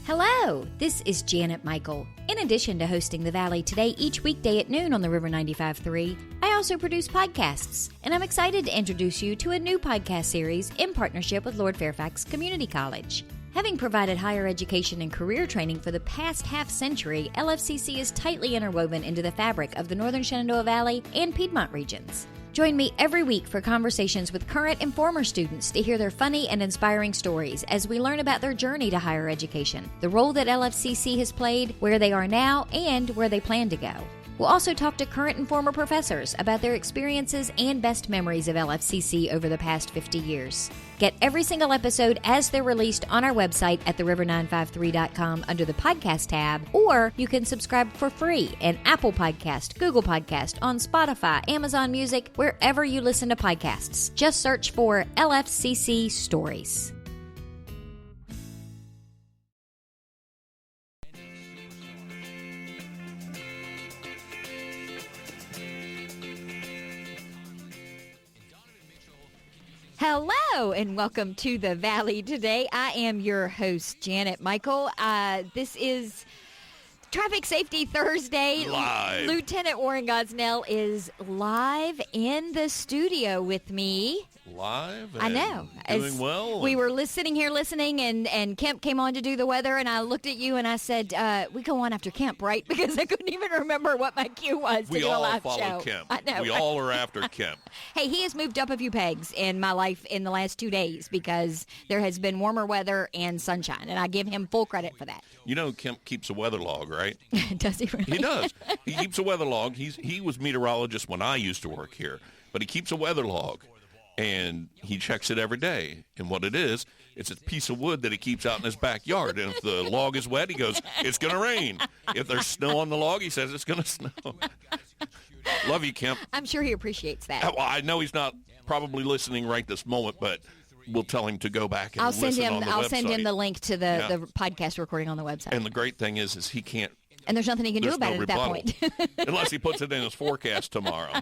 Hello, this is Janet Michael. In addition to hosting The Valley Today each weekday at noon on the River 95.3, I also produce podcasts, and I'm excited to introduce you to a new podcast series in partnership with Lord Fairfax Community College. Having provided higher education and career training for the past half-century, LFCC is tightly interwoven into the fabric of the Northern Shenandoah Valley and Piedmont regions. Join me every week for conversations with current and former students to hear their funny and inspiring stories as we learn about their journey to higher education, the role that LFCC has played, where they are now, and where they plan to go. We'll also talk to current and former professors about their experiences and best memories of LFCC over the past 50 years. Get every single episode as they're released on our website at theriver953.com under the podcast tab, or you can subscribe for free in Apple Podcast, Google Podcast, on Spotify, Amazon Music, wherever you listen to podcasts. Just search for LFCC Stories. Hello and welcome to the Valley Today. I am your host, Janet Michael. This is Traffic Safety Thursday. Live. Lieutenant Warren Gosnell is live in the studio with me. Live? I know. Doing well? We were sitting here listening, and Kemp came on to do the weather, and I looked at you and I said, we go on after Kemp, right? Because I couldn't even remember what my cue was to do a live show. We all follow Kemp. I know. We all are after Kemp. Hey, he has moved up a few pegs in my life in the last 2 days because there has been warmer weather and sunshine, and I give him full credit for that. You know Kemp keeps a weather log, right? Does he really? He does. He keeps a weather log. He was meteorologist when I used to work here, but he keeps a weather log. And he checks it every day. And what it is, it's a piece of wood that he keeps out in his backyard. And if the log is wet, he goes, it's going to rain. If there's snow on the log, he says it's going to snow. Love you, Kemp. I'm sure he appreciates that. Well, I know he's not probably listening right this moment, but we'll tell him to go back and listen on the website. I'll send him the link to the podcast recording on the website. And the great thing is he can't. And there's nothing he can do about it at that point. Unless he puts it in his forecast tomorrow.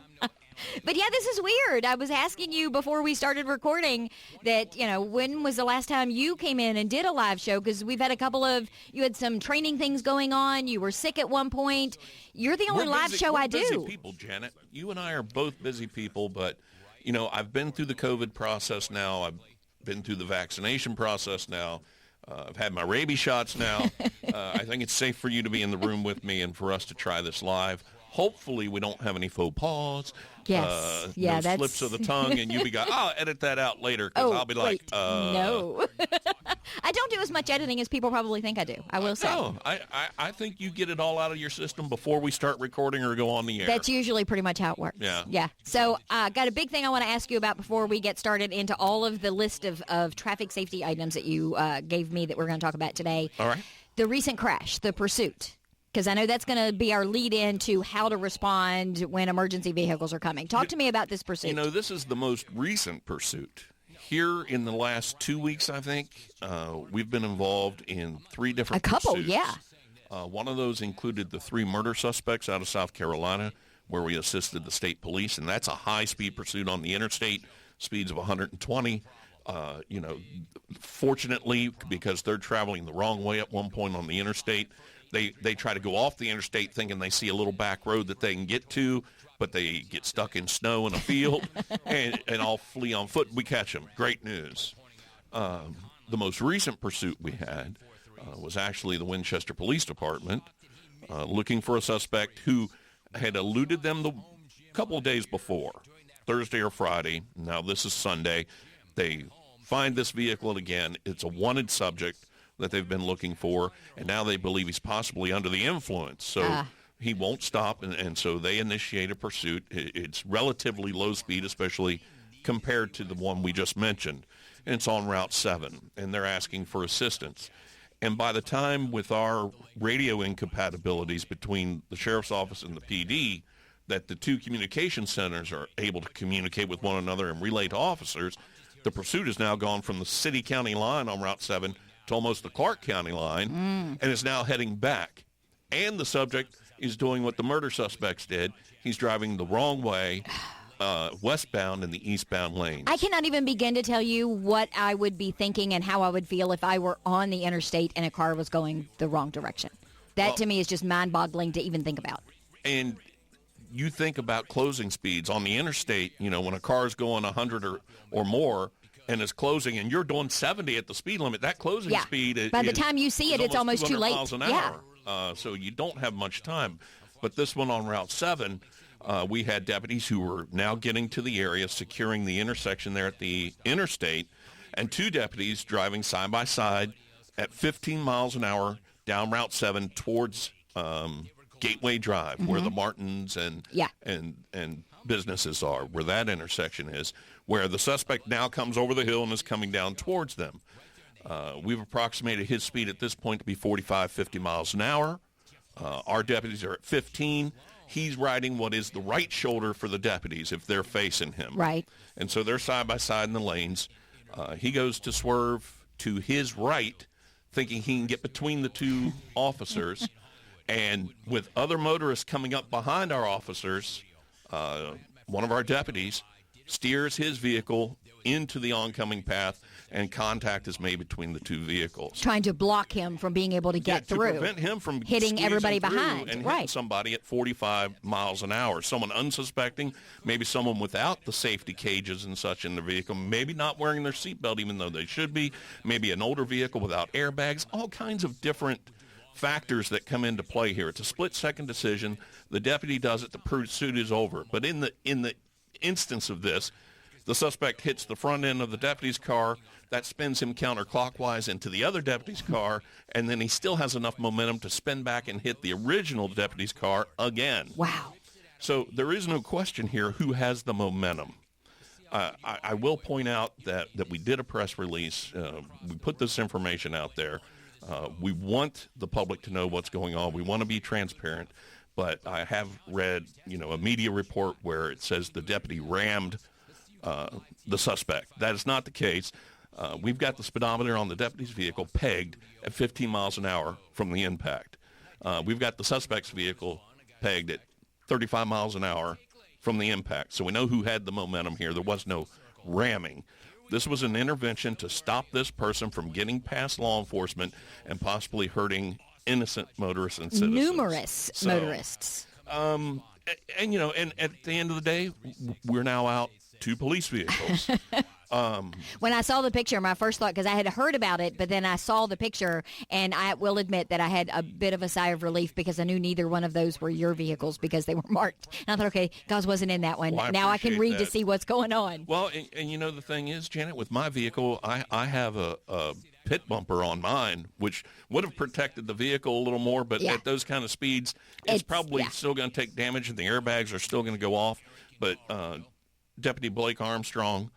But yeah, this is weird. I was asking you before we started recording that, when was the last time you came in and did a live show? Because we've had you had some training things going on. You were sick at one point. You're the only live show I do. We're busy people, Janet. You and I are both busy people, but, I've been through the COVID process now. I've been through the vaccination process now. I've had my rabies shots now. I think it's safe for you to be in the room with me and for us to try this live. Hopefully we don't have any faux pas. Yes. No slips of the tongue, and you be going, I'll edit that out later because I'll be like, no. I don't do as much editing as people probably think I do, I will say. No, I think you get it all out of your system before we start recording or go on the air. That's usually pretty much how it works. Yeah. So I got a big thing I want to ask you about before we get started into all of the list of traffic safety items that you gave me that we're going to talk about today. All right. The recent crash, the pursuit. Because I know that's going to be our lead in to how to respond when emergency vehicles are coming. Talk to me about this pursuit. This is the most recent pursuit. Here in the last 2 weeks, I think, we've been involved in 3 different pursuits. A couple, yeah. One of those included the 3 murder suspects out of South Carolina, where we assisted the state police, and that's a high-speed pursuit on the interstate, speeds of 120. Fortunately, because they're traveling the wrong way at one point on the interstate, They try to go off the interstate thinking they see a little back road that they can get to, but they get stuck in snow in a field and all flee on foot. We catch them. Great news. The most recent pursuit we had was actually the Winchester Police Department looking for a suspect who had eluded them the couple of days before, Thursday or Friday. Now this is Sunday. They find this vehicle again. It's a wanted subject that they've been looking for, and now they believe he's possibly under the influence. So he won't stop, and so they initiate a pursuit. It's relatively low speed, especially compared to the one we just mentioned, and it's on Route 7, and they're asking for assistance. And by the time, with our radio incompatibilities between the sheriff's office and the PD, that the 2 communication centers are able to communicate with one another and relay to officers, the pursuit has now gone from the city-county line on Route 7 to almost the Clark County line, and is now heading back. And the subject is doing what the murder suspects did. He's driving the wrong way westbound and the eastbound lanes. I cannot even begin to tell you what I would be thinking and how I would feel if I were on the interstate and a car was going the wrong direction. That, to me, is just mind-boggling to even think about. And you think about closing speeds on the interstate, when a car is going 100 or more and is closing and you're doing 70 at the speed limit, that closing speed is... By the time you see it, it's almost too late. Miles an hour. So you don't have much time. But this one on Route 7, we had deputies who were now getting to the area, securing the intersection there at the interstate, and 2 deputies driving side by side at 15 miles an hour down Route 7 towards Gateway Drive, where the Martins and businesses are, where that intersection is, where the suspect now comes over the hill and is coming down towards them. We've approximated his speed at this point to be 45, 50 miles an hour. Our deputies are at 15. He's riding what is the right shoulder for the deputies if they're facing him. Right. And so they're side by side in the lanes. He goes to swerve to his right, thinking he can get between the 2 officers. And with other motorists coming up behind our officers, one of our deputies steers his vehicle into the oncoming path, and contact is made between the 2 vehicles. Trying to block him from being able to get through. To prevent him from hitting everybody behind. And hitting somebody at 45 miles an hour. Someone unsuspecting, maybe someone without the safety cages and such in the vehicle, maybe not wearing their seatbelt even though they should be, maybe an older vehicle without airbags, all kinds of different factors that come into play here. It's a split-second decision. The deputy does it. The pursuit is over. But in the instance of this, the suspect hits the front end of the deputy's car. That spins him counterclockwise into the other deputy's car, and then he still has enough momentum to spin back and hit the original deputy's car again. Wow. So there is no question here who has the momentum. I will point out that we did a press release. We put this information out there. We want the public to know what's going on. We want to be transparent. But I have read, a media report where it says the deputy rammed the suspect. That is not the case. We've got the speedometer on the deputy's vehicle pegged at 15 miles an hour from the impact. We've got the suspect's vehicle pegged at 35 miles an hour from the impact. So we know who had the momentum here. There was no ramming. This was an intervention to stop this person from getting past law enforcement and possibly hurting innocent motorists and citizens. Numerous motorists. And at the end of the day, we're now out 2 police vehicles. When I saw the picture, my first thought, because I had heard about it, but then I saw the picture, and I will admit that I had a bit of a sigh of relief because I knew neither one of those were your vehicles because they were marked. And I thought, okay, Gos wasn't in that one. Well, now I can read that. to see what's going on. Well, and the thing is, Janet, with my vehicle, I have a pit bumper on mine, which would have protected the vehicle a little more, but at those kind of speeds, it's probably still going to take damage, and the airbags are still going to go off. But Deputy Blake Armstrong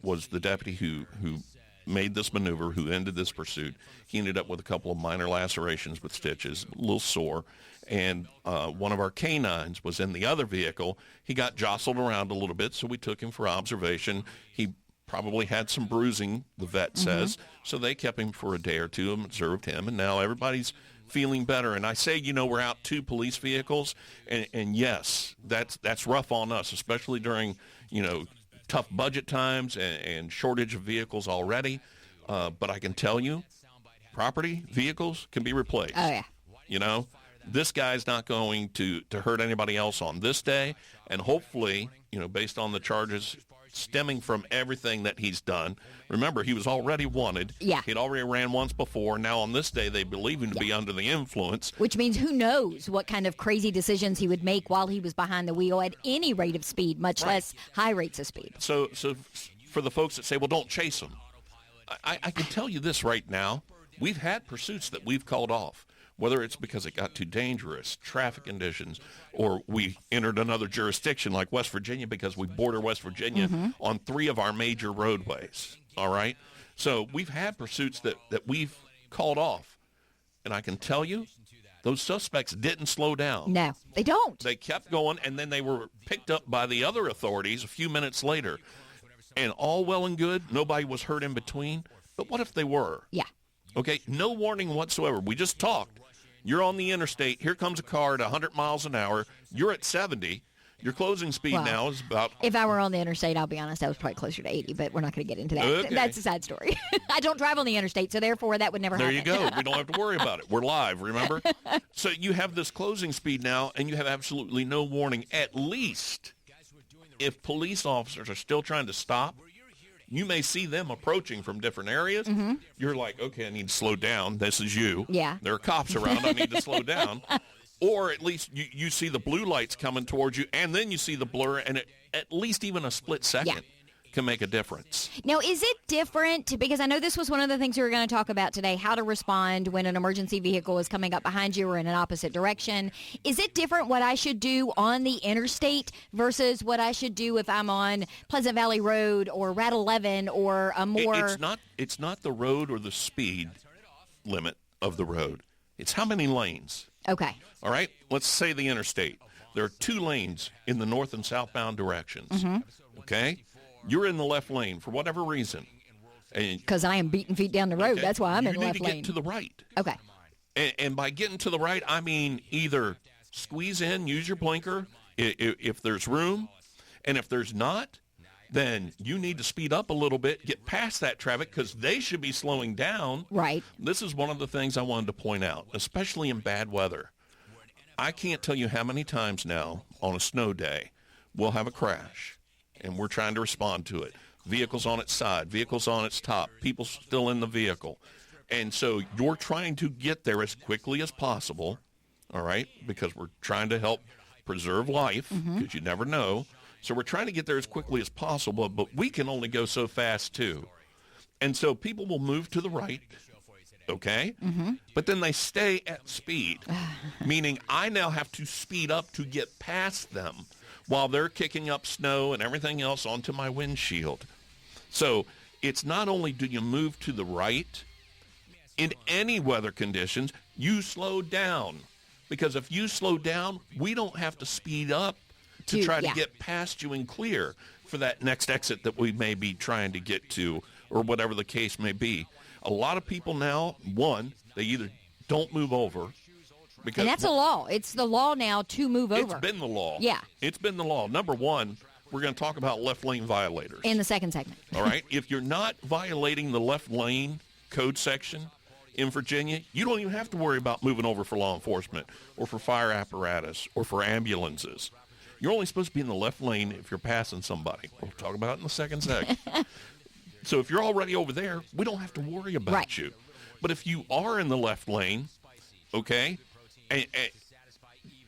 was the deputy who made this maneuver, who ended this pursuit. He ended up with a couple of minor lacerations with stitches, a little sore, and one of our canines was in the other vehicle. He got jostled around a little bit, so we took him for observation. He probably had some bruising, the vet says, so they kept him for a day or 2 and observed him, and now everybody's feeling better. And I say, we're out 2 police vehicles, and yes, that's rough on us, especially during, tough budget times and shortage of vehicles already. But I can tell you, vehicles can be replaced. Oh, yeah. This guy's not going to hurt anybody else on this day. And hopefully, based on the charges stemming from everything that he's done. Remember, he was already wanted. Yeah. He'd already ran once before. Now on this day, they believe him to be under the influence. Which means who knows what kind of crazy decisions he would make while he was behind the wheel at any rate of speed, much less high rates of speed. So for the folks that say, well, don't chase him, I can tell you this right now. We've had pursuits that we've called off, whether it's because it got too dangerous, traffic conditions, or we entered another jurisdiction like West Virginia because we border West Virginia on 3 of our major roadways, all right? So we've had pursuits that we've called off. And I can tell you, those suspects didn't slow down. No, they don't. They kept going, and then they were picked up by the other authorities a few minutes later. And all well and good, nobody was hurt in between. But what if they were? Yeah. Okay, no warning whatsoever. We just talked. You're on the interstate. Here comes a car at 100 miles an hour. You're at 70. Your closing speed now is about... If I were on the interstate, I'll be honest, I was probably closer to 80, but we're not going to get into that. Okay. That's a side story. I don't drive on the interstate, so therefore that would never happen. There you go. We don't have to worry about it. We're live, remember? So you have this closing speed now, and you have absolutely no warning. At least if police officers are still trying to stop, you may see them approaching from different areas. Mm-hmm. You're like, okay, I need to slow down. This is you. Yeah. There are cops around. I need to slow down. Or at least you see the blue lights coming towards you, and then you see the blur, and at least even a split second can make a difference. Now, is it different, because I know this was one of the things we were going to talk about today, how to respond when an emergency vehicle is coming up behind you or in an opposite direction. Is it different what I should do on the interstate versus what I should do if I'm on Pleasant Valley Road or Route 11 or a more... It's not the road or the speed limit of the road. It's how many lanes. Okay. All right? Let's say the interstate. There are 2 lanes in the north and southbound directions. Mm-hmm. Okay? You're in the left lane for whatever reason. Because I am beating feet down the road. Okay. That's why I'm in the left lane. You need to get to the right. Okay. And by getting to the right, I mean either squeeze in, use your blinker if there's room. And if there's not, then you need to speed up a little bit, get past that traffic, because they should be slowing down. Right. This is one of the things I wanted to point out, especially in bad weather. I can't tell you how many times now on a snow day we'll have a crash, and we're trying to respond to it. Vehicles on its side, vehicles on its top, people still in the vehicle. And so you're trying to get there as quickly as possible, all right, because we're trying to help preserve life, because you never know. So we're trying to get there as quickly as possible, but we can only go so fast, too. And so people will move to the right, okay? Mm-hmm. But then they stay at speed, meaning I now have to speed up to get past them while they're kicking up snow and everything else onto my windshield. So it's not only do you move to the right, in any weather conditions, you slow down. Because if you slow down, we don't have to speed up to try to get past you and clear for that next exit that we may be trying to get to, or whatever the case may be. A lot of people now, one, they either don't move over. Because and that's a law. It's the law now to move over. It's been the law. Yeah. It's been the law. Number one, we're going to talk about left lane violators. In the second segment. All right? If you're not violating the left lane code section in Virginia, you don't even have to worry about moving over for law enforcement or for fire apparatus or for ambulances. You're only supposed to be in the left lane if you're passing somebody. We'll talk about it in the second segment. So if you're already over there, we don't have to worry about you. But if you are in the left lane, okay, and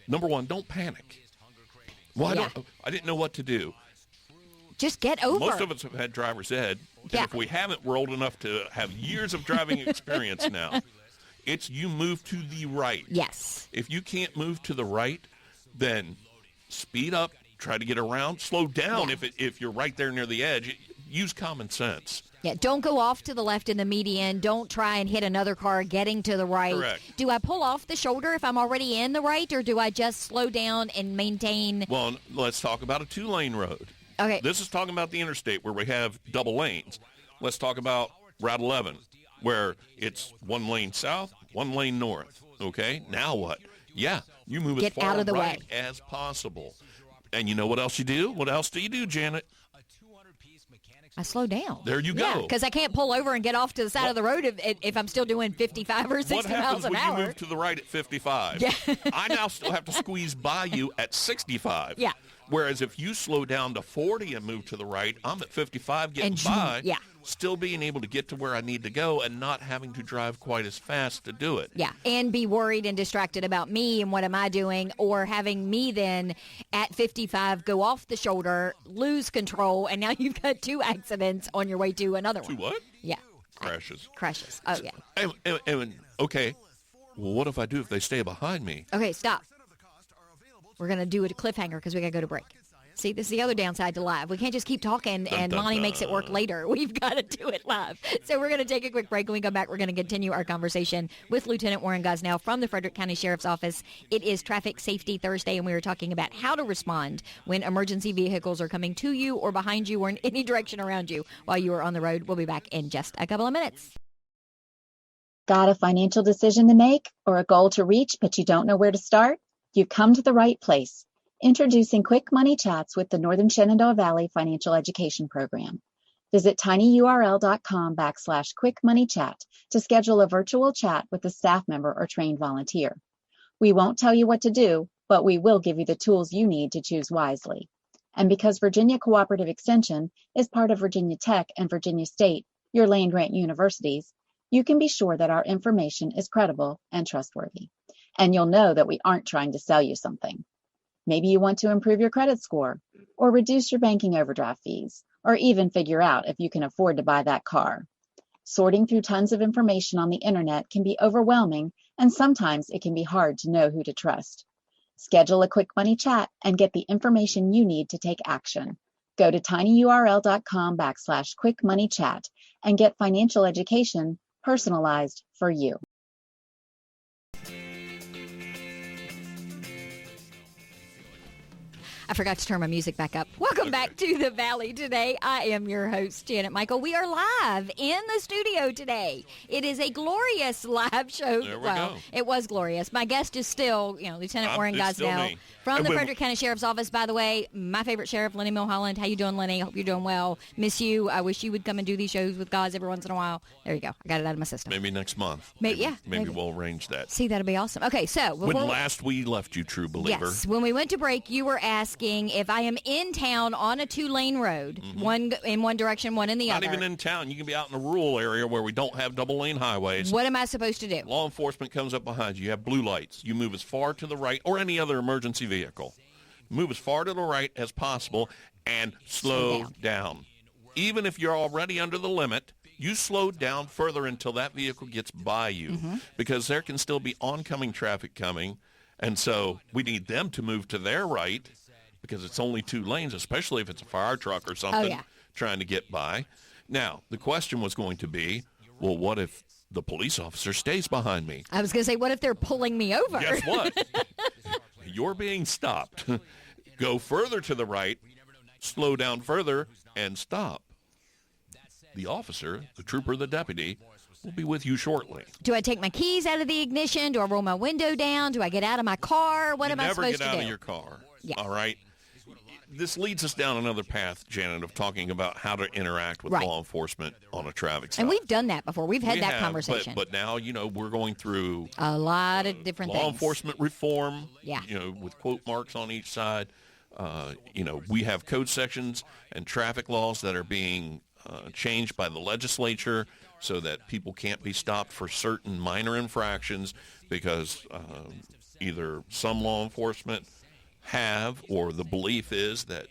number one, don't panic. Well, I didn't know what to do. Just get over. Most of us have had driver's ed. And if we haven't, we're old enough to have years of driving experience now. It's you move to the right. Yes. If you can't move to the right, then speed up, try to get around, slow down if you're right there near the edge. Use common sense. Yeah, don't go off to the left in the median. Don't try and hit another car getting to the right. Correct. Do I pull off the shoulder if I'm already in the right, or do I just slow down and maintain? Well, let's talk about a 2-lane road. Okay. This is talking about the interstate where we have double lanes. Let's talk about Route 11 where it's 1 lane south, 1 lane north. Okay? Now what? Yeah, you move as far right as possible. And you know what else you do? What else do you do, Janet? I slow down. There you go. Because I can't pull over and get off to the side of the road if I'm still doing 55 or 60 miles an hour. What happens when you move to the right at 55? Yeah. I now still have to squeeze by you at 65. Yeah. Whereas if you slow down to 40 and move to the right, I'm at 55 getting by, still being able to get to where I need to go and not having to drive quite as fast to do it. Yeah, and be worried and distracted about me and what am I doing, or having me then at 55 go off the shoulder, lose control, and now you've got 2 accidents on your way to another one. 2 what? Yeah. Crashes. Crashes. Oh, yeah. And okay, well, what if I do if they stay behind me? Okay, stop. We're going to do a cliffhanger because we got to go to break. See, this is the other downside to live. We can't just keep talking and Lonnie makes it work later. We've got to do it live. So we're going to take a quick break. When we come back, we're going to continue our conversation with Lieutenant Warren Gosnell from the Frederick County Sheriff's Office. It is Traffic Safety Thursday, and we are talking about how to respond when emergency vehicles are coming to you or behind you or in any direction around you while you are on the road. We'll be back in just a couple of minutes. Got a financial decision to make or a goal to reach, but you don't know where to start? You've come to the right place. Introducing Quick Money Chats with the Northern Shenandoah Valley Financial Education Program. Visit tinyurl.com/Quick Money Chat to schedule a virtual chat with a staff member or trained volunteer. We won't tell you what to do, but we will give you the tools you need to choose wisely. And because Virginia Cooperative Extension is part of Virginia Tech and Virginia State, your land-grant universities, you can be sure that our information is credible and trustworthy. And you'll know that we aren't trying to sell you something. Maybe you want to improve your credit score, or reduce your banking overdraft fees, or even figure out if you can afford to buy that car. Sorting through tons of information on the internet can be overwhelming, and sometimes it can be hard to know who to trust. Schedule a quick money chat and get the information you need to take action. Go to tinyurl.com/Quick Money Chat and get financial education personalized for you. I forgot to turn my music back up. Welcome back to the Valley today. I am your host, Janet Michael. We are live in the studio today. It is a glorious live show. There we go. It was glorious. My guest is still, Lieutenant Warren Gosnell from the Frederick County Sheriff's Office. By the way, my favorite sheriff, Lenny Milholland. How you doing, Lenny? Hope you're doing well. Miss you. I wish you would come and do these shows with Gos every once in a while. There you go. I got it out of my system. Maybe next month. Maybe we'll arrange that. See, that'll be awesome. Okay, so when last we left you, true believer. Yes, when we went to break, you were asking if I am in town on a 2-lane road, one in one direction, one in the other. Not even in town. You can be out in a rural area where we don't have double-lane highways. What am I supposed to do? Law enforcement comes up behind you. You have blue lights. You move as far to the right, or any other emergency vehicle. Move as far to the right as possible and slow down. Even if you're already under the limit, you slow down further until that vehicle gets by you, because there can still be oncoming traffic coming, and so we need them to move to their right, because it's only 2 lanes, especially if it's a fire truck or something trying to get by. Now, the question was going to be, well, what if the police officer stays behind me? I was going to say, what if they're pulling me over? Guess what? You're being stopped. Go further to the right, slow down further, and stop. The officer, the trooper, the deputy, will be with you shortly. Do I take my keys out of the ignition? Do I roll my window down? Do I get out of my car? What am I supposed to do? Never get out of your car. Yeah. All right? This leads us down another path, Janet, of talking about how to interact with law enforcement on a traffic stop. And we've done that before. We've had that conversation. But now, we're going through a lot of different things. Law enforcement reform, yeah. With quote marks on each side. We have code sections and traffic laws that are being changed by the legislature so that people can't be stopped for certain minor infractions because either some law enforcement have, or the belief is that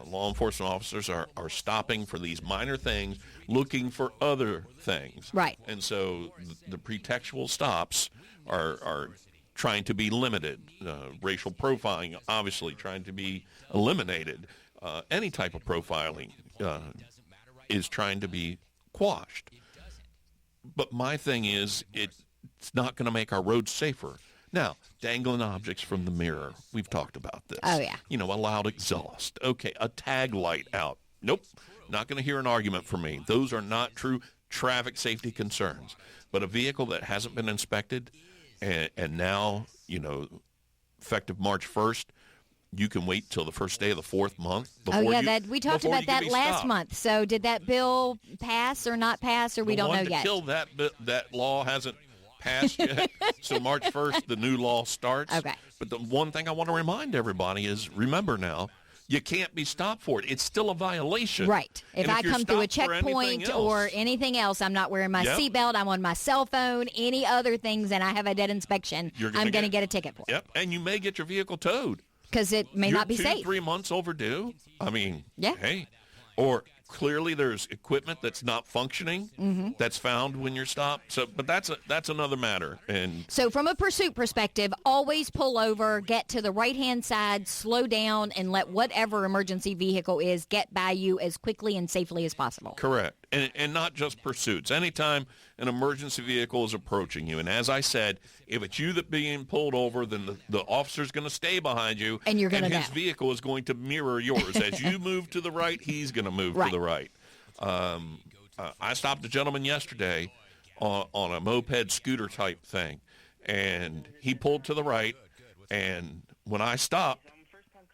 law enforcement officers are stopping for these minor things, looking for other things. Right. And so the pretextual stops are trying to be limited. Racial profiling, obviously, trying to be eliminated. Any type of profiling is trying to be quashed. But my thing is, it's not going to make our roads safer. Now, dangling objects from the mirror. We've talked about this. Oh, yeah. A loud exhaust. Okay, a tag light out. Nope, not going to hear an argument from me. Those are not true traffic safety concerns. But a vehicle that hasn't been inspected and now, effective March 1st, you can wait till the first day of the 4th month. We talked about that last month. So did that bill pass or not pass, or we don't know yet? Until that law hasn't passed yet. So March 1st, the new law starts. Okay. But the one thing I want to remind everybody is, remember now, you can't be stopped for it. It's still a violation. Right. If I come through a checkpoint or anything else, I'm not wearing my seatbelt, I'm on my cell phone, any other things, and I have a dead inspection, I'm going to get a ticket for it. Yep, and you may get your vehicle towed. Because it may not be You're safe. 3 months overdue. I mean, hey. Or clearly there's equipment that's not functioning that's found when you're stopped. So, but that's another matter. And so from a pursuit perspective, always pull over, get to the right-hand side, slow down, and let whatever emergency vehicle is get by you as quickly and safely as possible. Correct. And not just pursuits. Anytime an emergency vehicle is approaching you, and as I said, if it's you that being pulled over, then the officer's going to stay behind you, and you're going to his vehicle is going to mirror yours. As you move to the right, he's going to move to the right. I stopped a gentleman yesterday on a moped scooter type thing, and he pulled to the right, and when I stopped,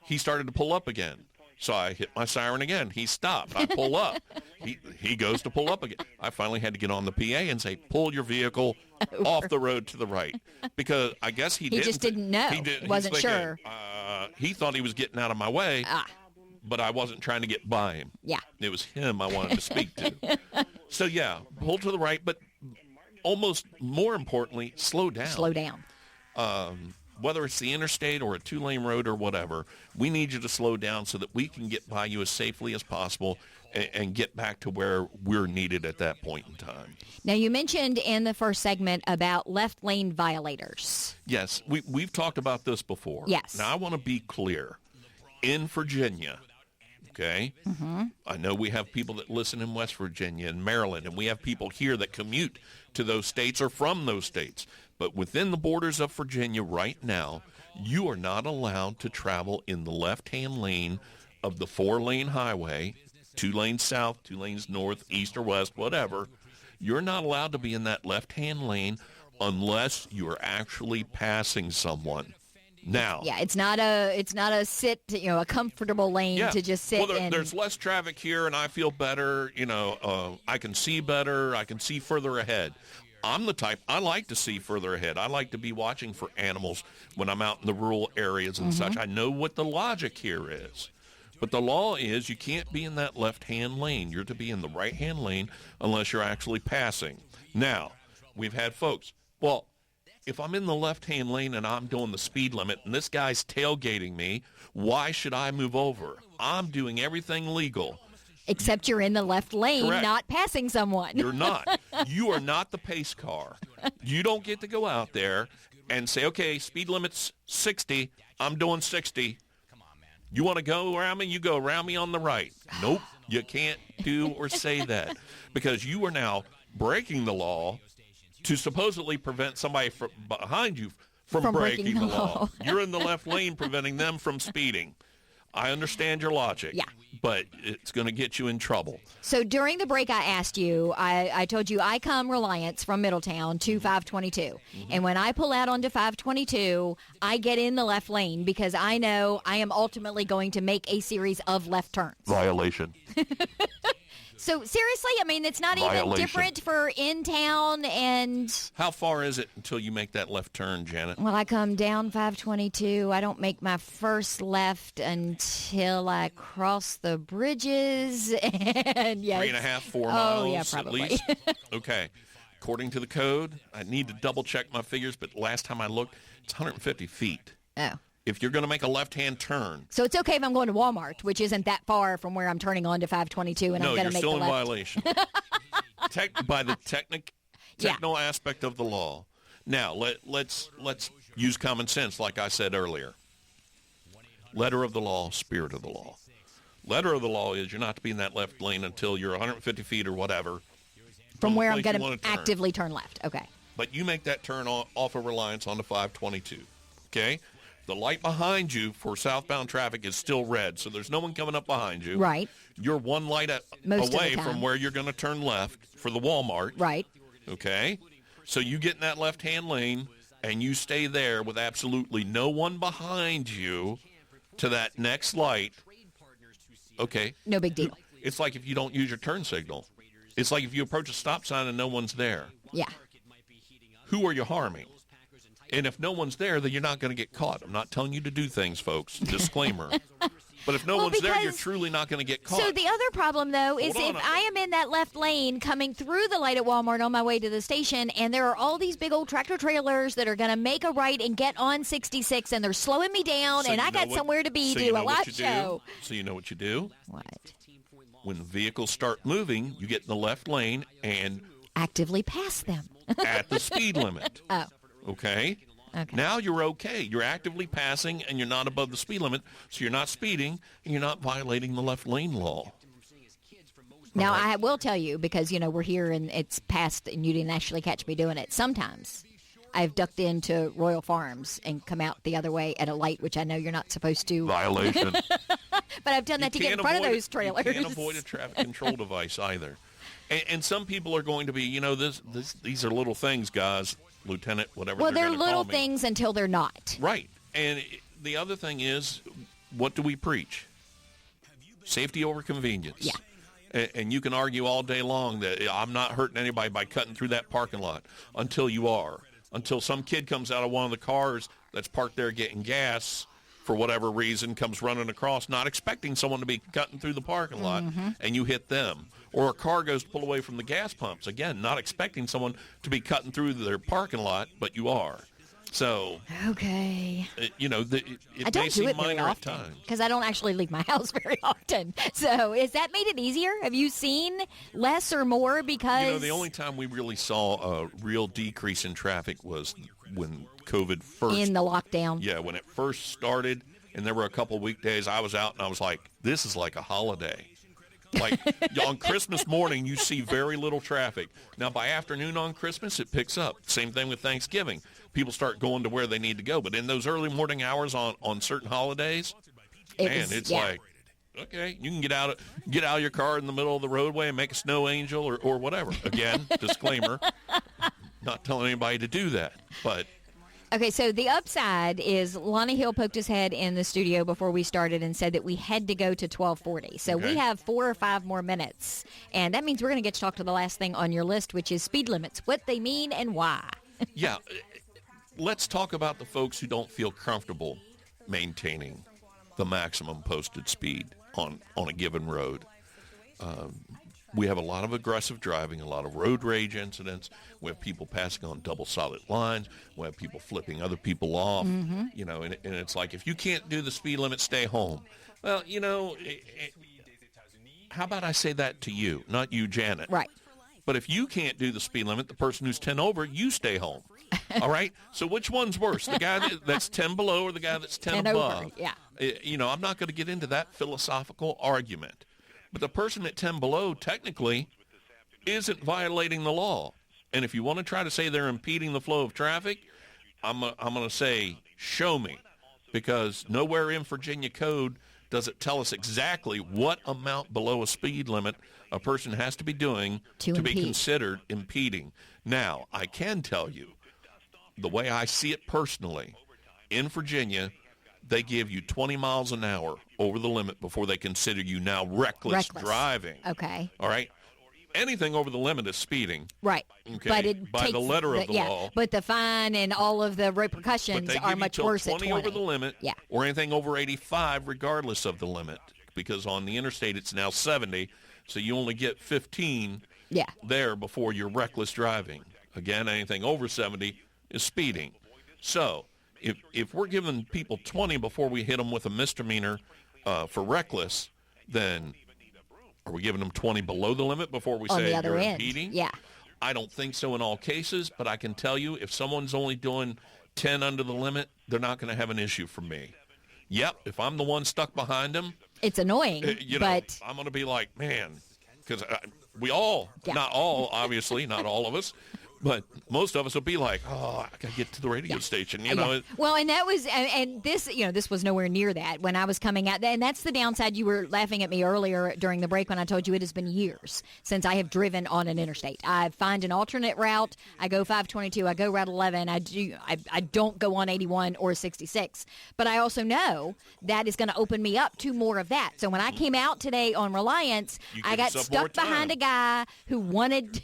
he started to pull up again. So I hit my siren again. He stopped. I pull up. He goes to pull up again. I finally had to get on the PA and say, pull your vehicle off the road to the right. Because I guess he just didn't know. Wasn't sure. He thought he was getting out of my way, but I wasn't trying to get by him. Yeah. It was him I wanted to speak to. So, yeah, pull to the right, but almost more importantly, slow down. Slow down. Whether it's the interstate or a two-lane road or whatever, we need you to slow down so that we can get by you as safely as possible and get back to where we're needed at that point in time. Now, you mentioned in the first segment about left lane violators. Yes, we've talked about this before. Yes. Now, I want to be clear. In Virginia, okay, I know we have people that listen in West Virginia and Maryland, and we have people here that commute to those states or from those states. But within the borders of Virginia right now, you are not allowed to travel in the left-hand lane of the 4-lane highway, 2 lanes south, 2 lanes north, east or west, whatever. You're not allowed to be in that left-hand lane unless you are actually passing someone. Now, yeah, it's not a sit, a comfortable lane to just sit in. There's less traffic here, and I feel better. I can see better. I can see further ahead. I'm the type, I like to see further ahead. I like to be watching for animals when I'm out in the rural areas and such. I know what the logic here is. But the law is you can't be in that left-hand lane. You're to be in the right-hand lane unless you're actually passing. Now, we've had folks, well, if I'm in the left-hand lane and I'm doing the speed limit and this guy's tailgating me, why should I move over? I'm doing everything legal. Except you're in the left lane, Correct. Not passing someone. You're not. You are not the pace car. You don't get to go out there and say, okay, speed limit's 60. I'm doing 60. You want to go around me? You go around me on the right. Nope. You can't do or say that because you are now breaking the law to supposedly prevent somebody from behind you from breaking the law. You're in the left lane preventing them from speeding. I understand your logic, but it's going to get you in trouble. So during the break, I asked you, I told you I come Reliance from Middletown to 522. And when I pull out onto 522, I get in the left lane because I know I am ultimately going to make a series of left turns. Violation. So seriously, I mean, it's not even different for in town and... How far is it until you make that left turn, Janet? Well, I come down 522. I don't make my first left until I cross the bridges. And 3.5, 4 miles yeah, probably. at least? Okay. According to the code, I need to double check my figures, but last time I looked, it's 150 feet. Oh. If you're going to make a left-hand turn. So it's okay if I'm going to Walmart, which isn't that far from where I'm turning on to 522, and I'm going to make the left. No, you're still in violation. By the technical aspect of the law. Now, let's use common sense, like I said earlier. Letter of the law, spirit of the law. Letter of the law is you're not to be in that left lane until you're 150 feet or whatever. From where I'm going to actively turn left. Okay. But you make that turn off of Reliance onto 522. Okay? The light behind you for southbound traffic is still red, so there's no one coming up behind you. Right. You're one light away from where you're going to turn left for the Walmart. Right. Okay? So you get in that left-hand lane, and you stay there with absolutely no one behind you to that next light. Okay? No big deal. It's like if you don't use your turn signal. It's like if you approach a stop sign and no one's there. Yeah. Who are you harming? And if no one's there, then you're not going to get caught. I'm not telling you to do things, folks. Disclaimer. But if no one's there, you're truly not going to get caught. So the other problem, though, is if I am in that left lane coming through the light at Walmart on my way to the station, and there are all these big old tractor trailers that are going to make a right and get on 66, and they're slowing me down, and I got somewhere to be to do a live show. So you know what you do? What? When vehicles start moving, you get in the left lane and actively pass them at the speed limit. Oh. Okay? Now you're okay. You're actively passing, and you're not above the speed limit, so you're not speeding, and you're not violating the left lane law. Now, I will tell you, because, we're here, and it's past, and you didn't actually catch me doing it. Sometimes I've ducked into Royal Farms and come out the other way at a light, which I know you're not supposed to. Violation. But I've done that to get in front of those trailers. You can't avoid a traffic control device either. And some people are going to be, these are little things, guys, Lieutenant, whatever. Well, they're little things until they're not. Right. And the other thing is, what do we preach? Safety over convenience. Yeah. And you can argue all day long that I'm not hurting anybody by cutting through that parking lot until you are. Until some kid comes out of one of the cars that's parked there getting gas for whatever reason, comes running across, not expecting someone to be cutting through the parking lot, and you hit them. Or a car goes to pull away from the gas pumps, again, not expecting someone to be cutting through their parking lot, but you are. So, okay. It don't may do seem it very minor at often times. because I don't actually leave my house very often. So, has that made it easier? Have you seen less or more? Because The only time we really saw a real decrease in traffic was when COVID first in the lockdown. Yeah, when it first started, and there were a couple weekdays, I was out and I was like, "This is like a holiday." Like on Christmas morning, you see very little traffic. Now, by afternoon on Christmas, it picks up. Same thing with Thanksgiving. People start going to where they need to go. But in those early morning hours on certain holidays, it's like, okay, you can get out of your car in the middle of the roadway and make a snow angel or whatever. Again, disclaimer, not telling anybody to do that. But Okay, so the upside is Lonnie Hill poked his head in the studio before we started and said that we had to go to 12:40. So we have 4 or 5 more minutes, and that means we're going to get to talk to the last thing on your list, which is speed limits, what they mean and why. Yeah, let's talk about the folks who don't feel comfortable maintaining the maximum posted speed on a given road. We have a lot of aggressive driving, a lot of road rage incidents. We have people passing on double solid lines. We have people flipping other people off. And it's like, if you can't do the speed limit, stay home. Well, how about I say that to you, not you, Janet? Right. But if you can't do the speed limit, the person who's 10 over, you stay home. All right? So which one's worse, the guy that's 10 below or the guy that's 10 above? Over, yeah. I'm not going to get into that philosophical argument. But the person at 10 below technically isn't violating the law. And if you want to try to say they're impeding the flow of traffic, I'm going to say, show me. Because nowhere in Virginia code does it tell us exactly what amount below a speed limit a person has to be doing to be considered impeding. Now, I can tell you, the way I see it personally, in Virginia, they give you 20 miles an hour over the limit before they consider you now reckless driving. Okay. All right? Anything over the limit is speeding. Right. Okay. But it by takes the letter of the law. But the fine and all of the repercussions are much worse at 20. Over the limit, or anything over 85 regardless of the limit. Because on the interstate it's now 70, so you only get 15 there before you're reckless driving. Again, anything over 70 is speeding. So if we're giving people 20 before we hit them with a misdemeanor for reckless, then are we giving them 20 below the limit before we say you're impeding? Yeah. I don't think so in all cases, but I can tell you if someone's only doing 10 under the limit, they're not going to have an issue from me. Yep, if I'm the one stuck behind them, it's annoying, but I'm going to be like, man, because we all, not all, obviously, not all of us, but most of us will be like, oh, I got to get to the radio station, Well, and that was, and this, this was nowhere near that when I was coming out. And that's the downside. You were laughing at me earlier during the break when I told you it has been years since I have driven on an interstate. I find an alternate route. I go 522. I go Route 11. I don't go on 81 or 66. But I also know that is going to open me up to more of that. So when I came out today on Reliance, I got stuck behind a guy who wanted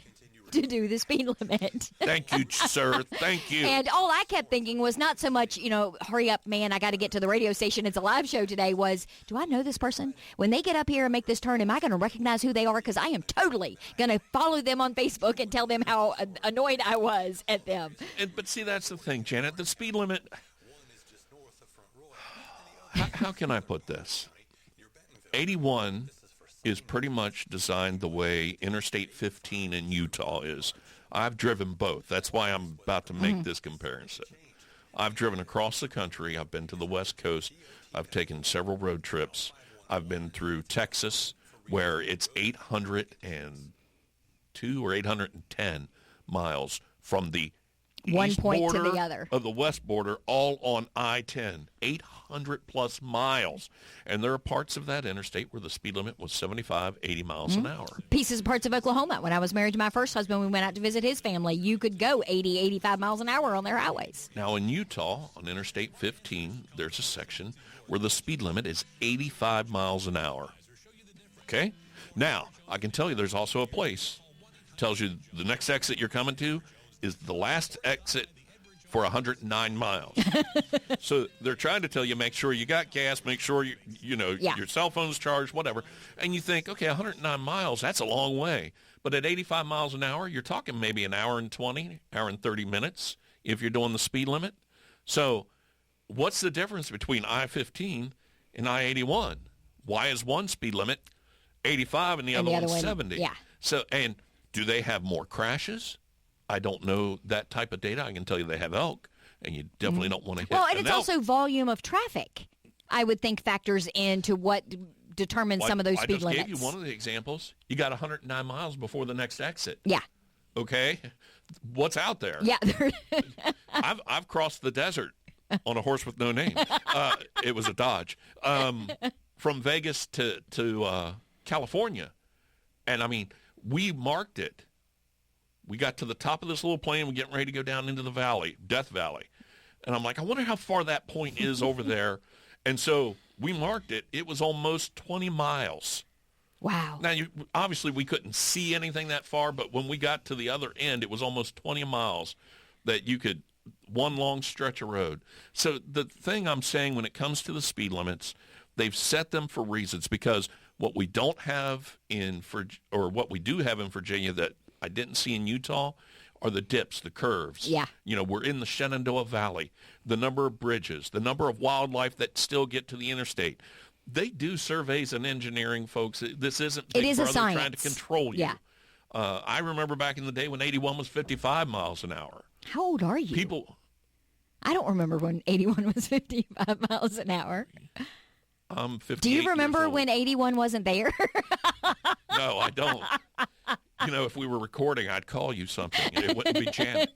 to do the speed limit. Thank you, sir. Thank you. And all I kept thinking was not so much, hurry up, man, I got to get to the radio station. It's a live show today. Was, do I know this person? When they get up here and make this turn, am I going to recognize who they are? Because I am totally going to follow them on Facebook and tell them how annoyed I was at them. But see, that's the thing, Janet. The speed limit, how can I put this? 81 is pretty much designed the way Interstate 15 in Utah is. I've driven both. That's why I'm about to make this comparison. I've driven across the country. I've been to the West Coast. I've taken several road trips. I've been through Texas, where it's 802 or 810 miles from the one east point to border the other of the west border, all on I-10, 800-plus miles. And there are parts of that interstate where the speed limit was 75, 80 miles an hour. pieces of parts of Oklahoma. When I was married to my first husband, we went out to visit his family. You could go 80, 85 miles an hour on their highways. Now, in Utah, on Interstate 15, there's a section where the speed limit is 85 miles an hour. Okay? Now, I can tell you there's also a place. Tells you the next exit you're coming to is the last exit for 109 miles. So they're trying to tell you, make sure you got gas, make sure your cell phone's charged, whatever. And you think, okay, 109 miles, that's a long way. But at 85 miles an hour, you're talking maybe an hour and 20, hour and 30 minutes if you're doing the speed limit. So what's the difference between I-15 and I-81? Why is one speed limit 85 and the other one's 70? Yeah. So, and do they have more crashes? I don't know that type of data. I can tell you they have elk, and you definitely don't want to hit Well, and an it's elk. also volume of traffic, I would think, factors into what determines some of those speed limits. I just gave you one of the examples. You got 109 miles before the next exit. Yeah. Okay? What's out there? Yeah. I've crossed the desert on a horse with no name. It was a Dodge. From Vegas to California. And, I mean, we marked it. We got to the top of this little plane. We're getting ready to go down into the valley, Death Valley. And I'm like, I wonder how far that point is over there. And so we marked it. It was almost 20 miles. Wow. Now, obviously, we couldn't see anything that far, but when we got to the other end, it was almost 20 miles that you could, one long stretch of road. So the thing I'm saying when it comes to the speed limits, they've set them for reasons, because what we don't have or what we do have in Virginia that I didn't see in Utah are the dips, the curves. Yeah. We're in the Shenandoah Valley, the number of bridges, the number of wildlife that still get to the interstate. They do surveys and engineering, folks. This isn't Big Brother trying to control you. Yeah. I remember back in the day when 81 was 55 miles an hour. How old are you? I don't remember when 81 was 55 miles an hour. I'm 58 Do you remember years old. when 81 wasn't there? No, I don't. If we were recording, I'd call you something, and it wouldn't be Janet.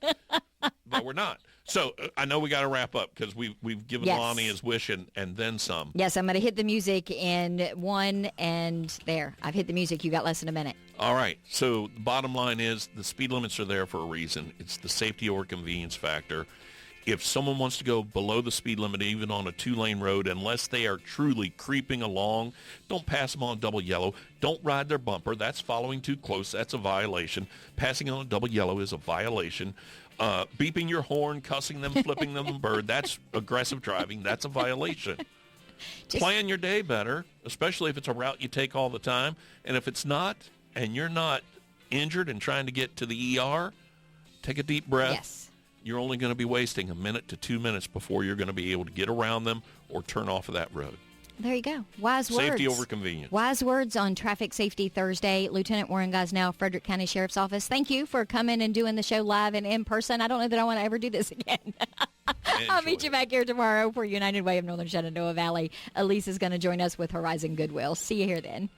But we're not. So I know we got to wrap up because we've given Lonnie his wish and then some. Yes, I'm going to hit the music in one, and there. I've hit the music. You got less than a minute. All right. So the bottom line is the speed limits are there for a reason. It's the safety or convenience factor. If someone wants to go below the speed limit, even on a 2-lane road, unless they are truly creeping along, don't pass them on double yellow. Don't ride their bumper. That's following too close. That's a violation. Passing on a double yellow is a violation. Beeping your horn, cussing them, flipping them the bird, that's aggressive driving. That's a violation. Plan your day better, especially if it's a route you take all the time. And if it's not, and you're not injured and trying to get to the ER, take a deep breath. Yes. You're only going to be wasting a minute to 2 minutes before you're going to be able to get around them or turn off of that road. There you go. Wise words. Safety over convenience. Wise words on Traffic Safety Thursday. Lieutenant Warren Gosnell, Frederick County Sheriff's Office. Thank you for coming and doing the show live and in person. I don't know that I want to ever do this again. I'll meet you back here tomorrow for United Way of Northern Shenandoah Valley. Elise is going to join us with Horizon Goodwill. See you here then.